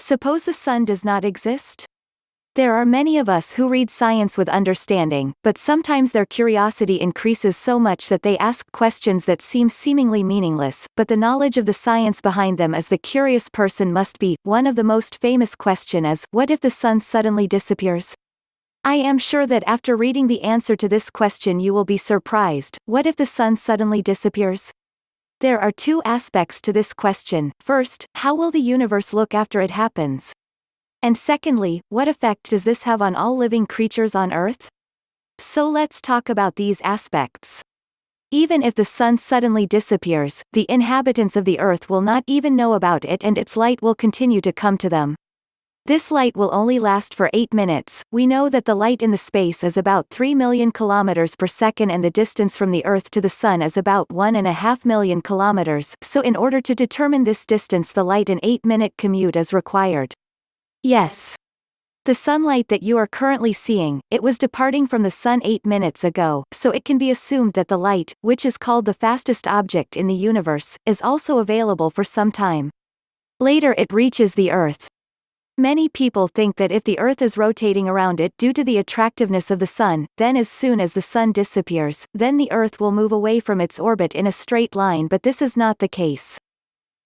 Suppose the sun does not exist? There are many of us who read science with understanding, but sometimes their curiosity increases so much that they ask questions that seem seemingly meaningless, but the knowledge of the science behind them as the curious person must be. One of the most famous question is, what if the sun suddenly disappears? I am sure that after reading the answer to this question you will be surprised. What if the sun suddenly disappears? There are two aspects to this question. First, how will the universe look after it happens? And secondly, what effect does this have on all living creatures on Earth? So let's talk about these aspects. Even if the sun suddenly disappears, the inhabitants of the Earth will not even know about it and its light will continue to come to them. This light will only last for 8 minutes. We know that the light in the space is about 3 million kilometers per second and the distance from the Earth to the sun is about 1.5 million kilometers, so in order to determine this distance the light an 8-minute commute is required. Yes. The sunlight that you are currently seeing, it was departing from the sun 8 minutes ago, so it can be assumed that the light, which is called the fastest object in the universe, is also available for some time. Later it reaches the Earth. Many people think that if the Earth is rotating around it due to the attractiveness of the sun, then as soon as the sun disappears, then the Earth will move away from its orbit in a straight line, but this is not the case.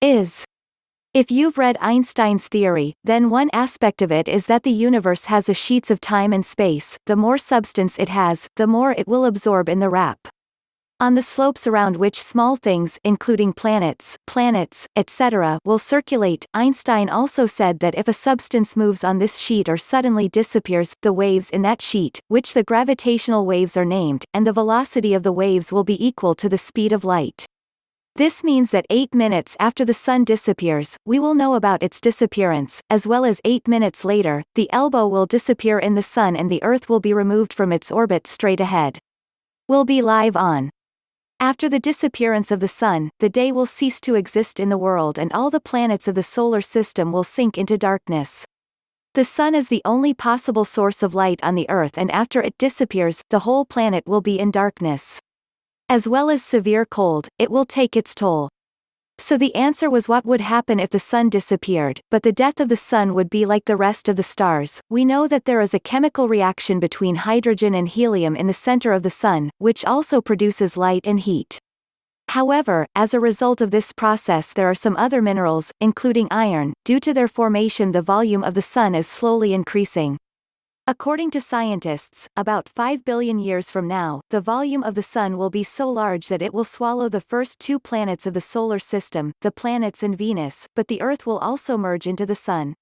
If you've read Einstein's theory, then one aspect of it is that the universe has a sheets of time and space. The more substance it has, the more it will absorb in the wrap. On the slopes around which small things, including planets, etc., will circulate. Einstein also said that if a substance moves on this sheet or suddenly disappears, the waves in that sheet, which the gravitational waves are named, and the velocity of the waves will be equal to the speed of light. This means that 8 minutes after the sun disappears, we will know about its disappearance, as well as 8 minutes later, the elbow will disappear in the sun and the Earth will be removed from its orbit straight ahead. We'll be live on. After the disappearance of the sun, the day will cease to exist in the world and all the planets of the solar system will sink into darkness. The sun is the only possible source of light on the Earth and after it disappears, the whole planet will be in darkness. As well as severe cold, it will take its toll. So the answer was what would happen if the sun disappeared, but the death of the sun would be like the rest of the stars. We know that there is a chemical reaction between hydrogen and helium in the center of the sun, which also produces light and heat. However, as a result of this process there are some other minerals, including iron. Due to their formation the volume of the sun is slowly increasing. According to scientists, about 5 billion years from now, the volume of the sun will be so large that it will swallow the first 2 planets of the solar system, the planets and Venus, but the Earth will also merge into the sun.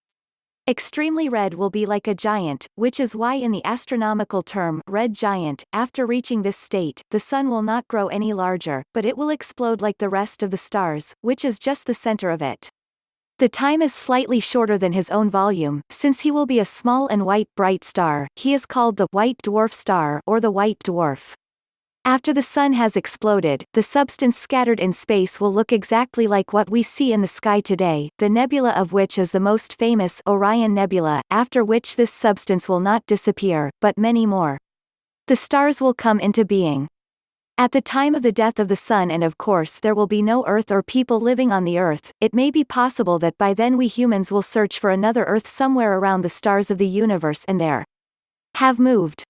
Extremely red will be like a giant, which is why in the astronomical term, red giant, after reaching this state, the sun will not grow any larger, but it will explode like the rest of the stars, which is just the center of it. The time is slightly shorter than his own volume, since he will be a small and white bright star. He is called the white dwarf star or the white dwarf. After the sun has exploded, the substance scattered in space will look exactly like what we see in the sky today, the nebula of which is the most famous Orion Nebula, after which this substance will not disappear, but many more. The stars will come into being. At the time of the death of the sun and of course there will be no Earth or people living on the Earth. It may be possible that by then we humans will search for another Earth somewhere around the stars of the universe and there have moved.